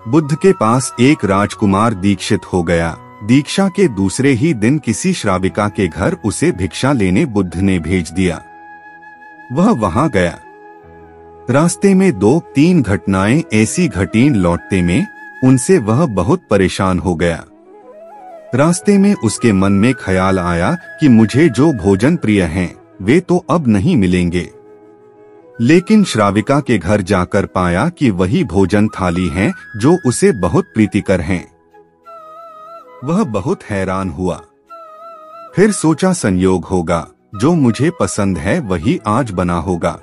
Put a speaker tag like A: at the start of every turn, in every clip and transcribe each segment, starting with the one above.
A: बुद्ध के पास एक राजकुमार दीक्षित हो गया। दीक्षा के दूसरे ही दिन किसी श्राविका के घर उसे भिक्षा लेने बुद्ध ने भेज दिया। वह वहां गया। रास्ते में 2-3 घटनाएं ऐसी घटीं लौटते में उनसे वह बहुत परेशान हो गया। रास्ते में उसके मन में ख्याल आया कि मुझे जो भोजन प्रिय हैं वे तो अब नहीं मिलेंगे। लेकिन श्राविका के घर जाकर पाया कि वही भोजन थाली हैं जो उसे बहुत प्रीतिकर हैं। वह बहुत हैरान हुआ। फिर सोचा संयोग होगा, जो मुझे पसंद है वही आज बना होगा।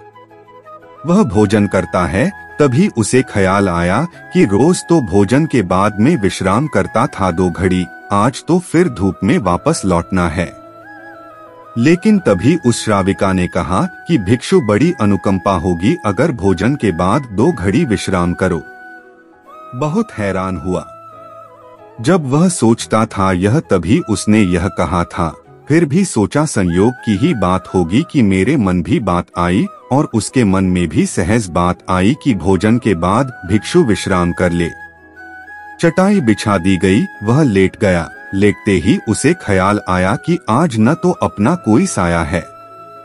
A: वह भोजन करता है, तभी उसे ख्याल आया कि रोज तो भोजन के बाद में विश्राम करता था 2 घड़ी, आज तो फिर धूप में वापस लौटना है। लेकिन तभी उस श्राविका ने कहा कि भिक्षु बड़ी अनुकंपा होगी अगर भोजन के बाद 2 घड़ी विश्राम करो। बहुत हैरान हुआ। जब वह सोचता था यह तभी उसने यह कहा था। फिर भी सोचा संयोग की ही बात होगी कि मेरे मन भी बात आई और उसके मन में भी सहज बात आई कि भोजन के बाद भिक्षु विश्राम कर ले। चटाई बिछा दी गई, वह लेट गया। लेटते ही उसे ख्याल आया कि आज न तो अपना कोई साया है,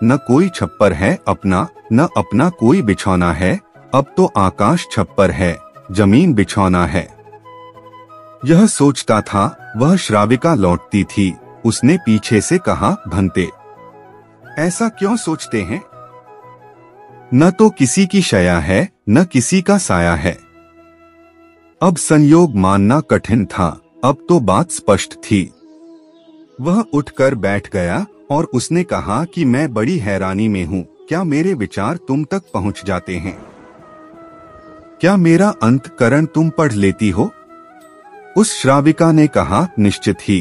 A: न कोई छप्पर है अपना, न अपना कोई बिछौना है। अब तो आकाश छप्पर है, जमीन बिछौना है। यह सोचता था, वह श्राविका लौटती थी। उसने पीछे से कहा, भंते, ऐसा क्यों सोचते हैं? न तो किसी की शया है, न किसी का साया है। अब संयोग मानना कठिन था, अब तो बात स्पष्ट थी। वह उठकर बैठ गया और उसने कहा कि मैं बड़ी हैरानी में हूँ। क्या मेरे विचार तुम तक पहुँच जाते हैं? क्या मेरा अंतःकरण तुम पढ़ लेती हो? उस श्राविका ने कहा, निश्चित ही।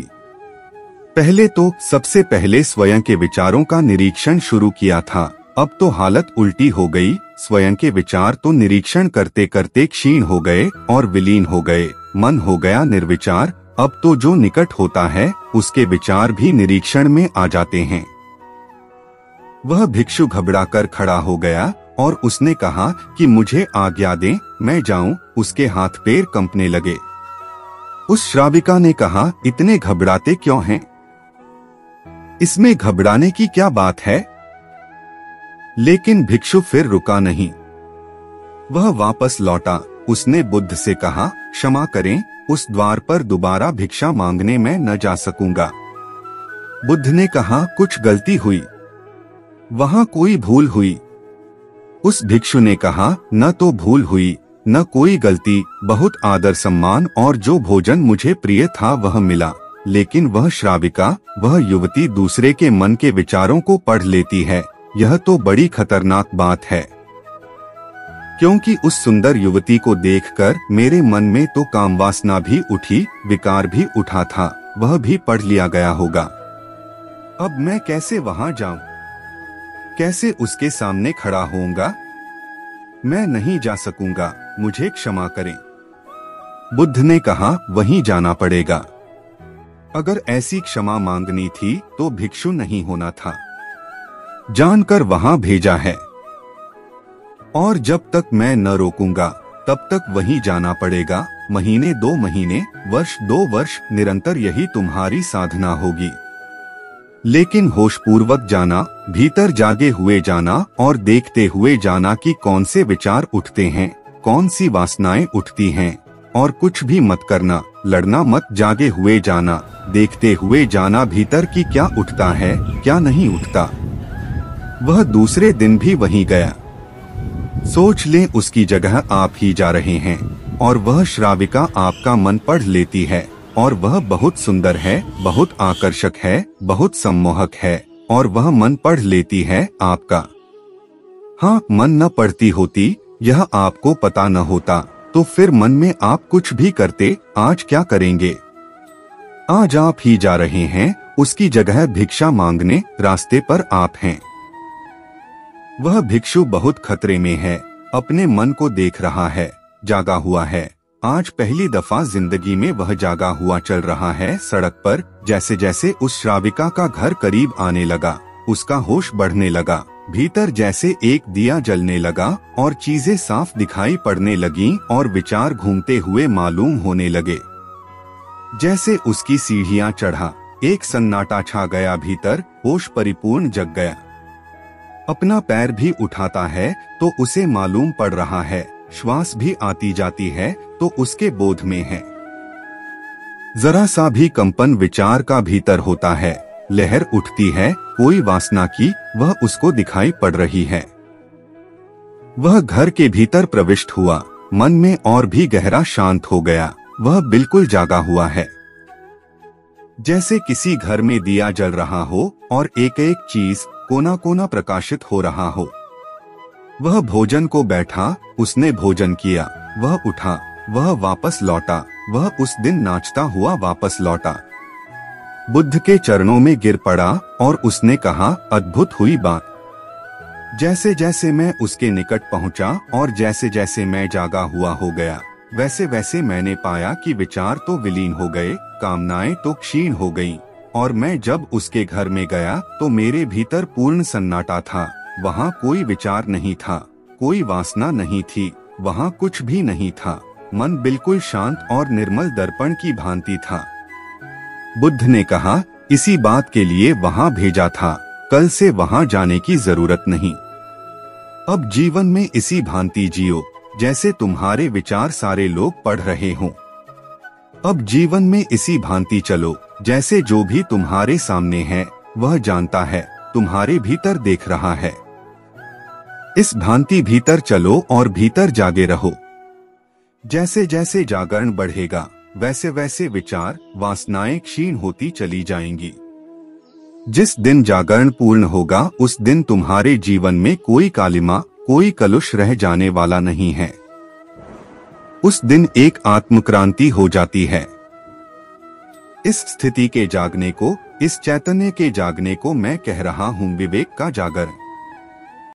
A: पहले तो सबसे पहले स्वयं के विचारों का निरीक्षण शुरू किया था, अब तो हालत उल्टी हो गई। स्वयं के विचार तो निरीक्षण करते करते क्षीण हो गए और विलीन हो गए। मन हो गया निर्विचार। अब तो जो निकट होता है उसके विचार भी निरीक्षण में आ जाते हैं। वह भिक्षु घबराकर खड़ा हो गया और उसने कहा कि मुझे आज्ञा दें, मैं जाऊं। उसके हाथ पैर कंपने लगे। उस श्राविका ने कहा, इतने घबराते क्यों हैं? इसमें घबराने की क्या बात है? लेकिन भिक्षु फिर रुका नहीं। वह वापस लौटा। उसने बुद्ध से कहा, क्षमा करें, उस द्वार पर दोबारा भिक्षा मांगने में न जा सकूंगा। बुद्ध ने कहा, कुछ गलती हुई, वहां कोई भूल हुई। उस भिक्षु ने कहा, न तो भूल हुई, न कोई गलती। बहुत आदर सम्मान और जो भोजन मुझे प्रिय था वह मिला। लेकिन वह श्राविका, वह युवती दूसरे के मन के विचारों को पढ़ लेती है। यह तो बड़ी खतरनाक बात है, क्योंकि उस सुंदर युवती को देखकर मेरे मन में तो कामवासना भी उठी, विकार भी उठा था। वह भी पढ़ लिया गया होगा। अब मैं कैसे वहां जाऊं? कैसे उसके सामने खड़ा होऊंगा? मैं नहीं जा सकूंगा, मुझे क्षमा करें। बुद्ध ने कहा, वहीं जाना पड़ेगा। अगर ऐसी क्षमा मांगनी थी तो भिक्षु नहीं होना था, जानकर वहां भेजा है। और जब तक मैं न रोकूंगा तब तक वहीं जाना पड़ेगा। महीने 2 महीने, वर्ष 2 वर्ष, निरंतर यही तुम्हारी साधना होगी। लेकिन होशपूर्वक जाना, भीतर जागे हुए जाना और देखते हुए जाना कि कौन से विचार उठते हैं, कौन सी वासनाएं उठती हैं। और कुछ भी मत करना, लड़ना मत, जागे हुए जाना, देखते हुए जाना भीतर की क्या उठता है, क्या नहीं उठता। वह दूसरे दिन भी वहीं गया। सोच लें उसकी जगह आप ही जा रहे हैं और वह श्राविका आपका मन पढ़ लेती है। और वह बहुत सुंदर है, बहुत आकर्षक है, बहुत सम्मोहक है और वह मन पढ़ लेती है आपका। हाँ, मन न पढ़ती होती, यह आपको पता न होता तो फिर मन में आप कुछ भी करते। आज क्या करेंगे? आज आप ही जा रहे हैं, उसकी जगह भिक्षा मांगने रास्ते पर आप हैं। वह भिक्षु बहुत खतरे में है, अपने मन को देख रहा है, जागा हुआ है। आज पहली दफा जिंदगी में वह जागा हुआ चल रहा है सड़क पर। जैसे जैसे उस श्राविका का घर करीब आने लगा, उसका होश बढ़ने लगा। भीतर जैसे एक दिया जलने लगा और चीजें साफ दिखाई पड़ने लगीं और विचार घूमते हुए मालूम होने लगे। जैसे उसकी सीढ़ियां चढ़ा, एक सन्नाटा छा गया, भीतर होश परिपूर्ण जग गया। अपना पैर भी उठाता है तो उसे मालूम पड़ रहा है, श्वास भी आती जाती है तो उसके बोध में है। जरा सा भी कंपन विचार का भीतर होता है, लहर उठती है कोई वासना की, वह उसको दिखाई पड़ रही है। वह घर के भीतर प्रविष्ट हुआ, मन में और भी गहरा शांत हो गया। वह बिल्कुल जागा हुआ है, जैसे किसी घर में दिया जल रहा हो और एक एक चीज कोना कोना प्रकाशित हो रहा हो। वह भोजन को बैठा, उसने भोजन किया, वह उठा, वह वापस लौटा, वह उस दिन नाचता हुआ वापस लौटा। बुद्ध के चरणों में गिर पड़ा और उसने कहा, अद्भुत हुई बात। जैसे जैसे मैं उसके निकट पहुंचा और जैसे जैसे मैं जागा हुआ हो गया, वैसे वैसे मैंने पाया कि विचार तो विलीन हो गए, कामनाएं तो क्षीण हो गईं, और मैं जब उसके घर में गया तो मेरे भीतर पूर्ण सन्नाटा था। वहाँ कोई विचार नहीं था, कोई वासना नहीं थी, वहाँ कुछ भी नहीं था। मन बिल्कुल शांत और निर्मल दर्पण की भांति था। बुद्ध ने कहा, इसी बात के लिए वहाँ भेजा था, कल से वहाँ जाने की जरूरत नहीं। अब जीवन में इसी भांति जियो जैसे तुम्हारे विचार सारे लोग पढ़ रहे हों। अब जीवन में इसी भांति चलो जैसे जो भी तुम्हारे सामने है वह जानता है, तुम्हारे भीतर देख रहा है। इस भांति भीतर चलो और भीतर जागे रहो। जैसे जैसे जागरण बढ़ेगा वैसे वैसे विचार वासनाएं क्षीण होती चली जाएंगी। जिस दिन जागरण पूर्ण होगा उस दिन तुम्हारे जीवन में कोई कालिमा, कोई कलुष रह जाने वाला नहीं है। उस दिन एक आत्मक्रांति हो जाती है। इस स्थिति के जागने को, इस चैतन्य के जागने को मैं कह रहा हूँ विवेक का जागरण।